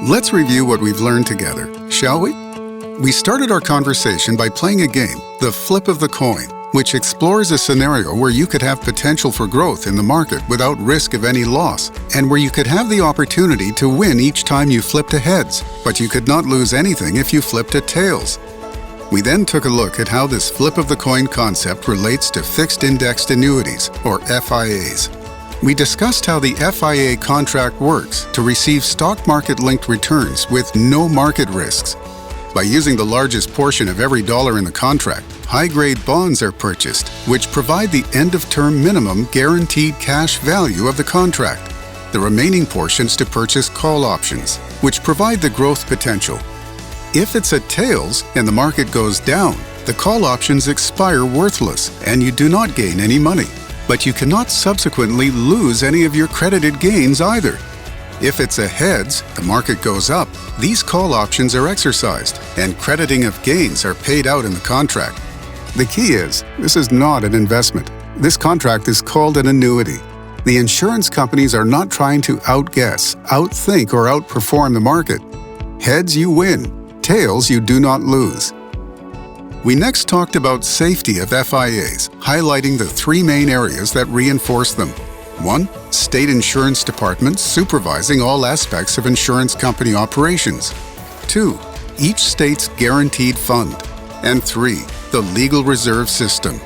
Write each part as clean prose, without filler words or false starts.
Let's review what we've learned together, shall we? We started our conversation by playing a game, the flip of the coin, which explores a scenario where you could have potential for growth in the market without risk of any loss, and where you could have the opportunity to win each time you flipped to heads, but you could not lose anything if you flipped to tails. We then took a look at how this flip of the coin concept relates to fixed indexed annuities, or FIAs. We discussed how the FIA contract works to receive stock market-linked returns with no market risks. By using the largest portion of every dollar in the contract, high-grade bonds are purchased, which provide the end-of-term minimum guaranteed cash value of the contract. The remaining portions to purchase call options, which provide the growth potential. If it's at tails and the market goes down, the call options expire worthless and you do not gain any money. But you cannot subsequently lose any of your credited gains either. If it's a heads, the market goes up, these call options are exercised and crediting of gains are paid out in the contract. The key is, this is not an investment. This contract is called an annuity. The insurance companies are not trying to outguess, outthink, or outperform the market. Heads, you win. Tails, you do not lose. We next talked about safety of FIAs, highlighting the three main areas that reinforce them. 1. State insurance departments supervising all aspects of insurance company operations. 2. Each state's guaranteed fund. And 3. The legal reserve system.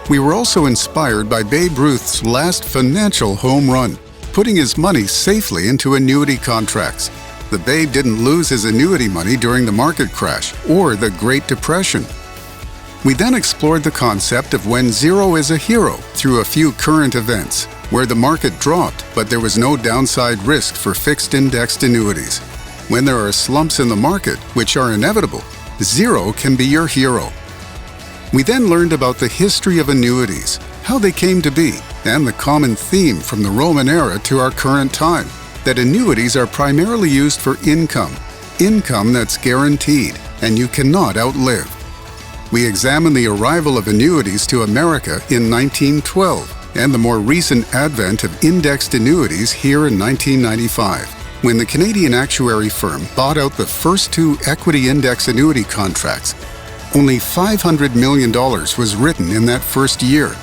We were also inspired by Babe Ruth's last financial home run, putting his money safely into annuity contracts. The Babe didn't lose his annuity money during the market crash or the Great Depression. We then explored the concept of when zero is a hero through a few current events, where the market dropped but there was no downside risk for fixed indexed annuities. When there are slumps in the market, which are inevitable, zero can be your hero. We then learned about the history of annuities, how they came to be, and the common theme from the Roman era to our current time, that annuities are primarily used for income that's guaranteed and you cannot outlive. We examined the arrival of annuities to America in 1912 and the more recent advent of indexed annuities here in 1995, when the Canadian actuary firm bought out the first two equity index annuity contracts. Only $500 million was written in that first year.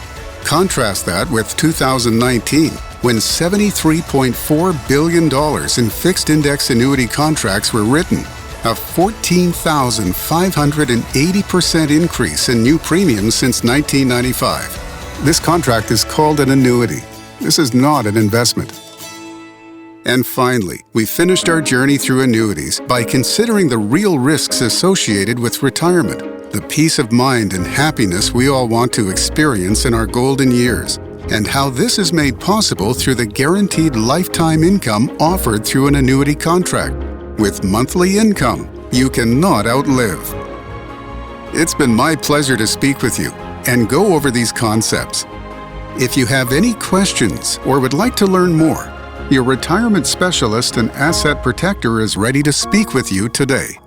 Contrast that with 2019, when $73.4 billion in fixed index annuity contracts were written, a 14,580% increase in new premiums since 1995. This contract is called an annuity. This is not an investment. And finally, we finished our journey through annuities by considering the real risks associated with retirement, the peace of mind and happiness we all want to experience in our golden years, and how this is made possible through the guaranteed lifetime income offered through an annuity contract. With monthly income, you cannot outlive. It's been my pleasure to speak with you and go over these concepts. If you have any questions or would like to learn more, your retirement specialist and asset protector is ready to speak with you today.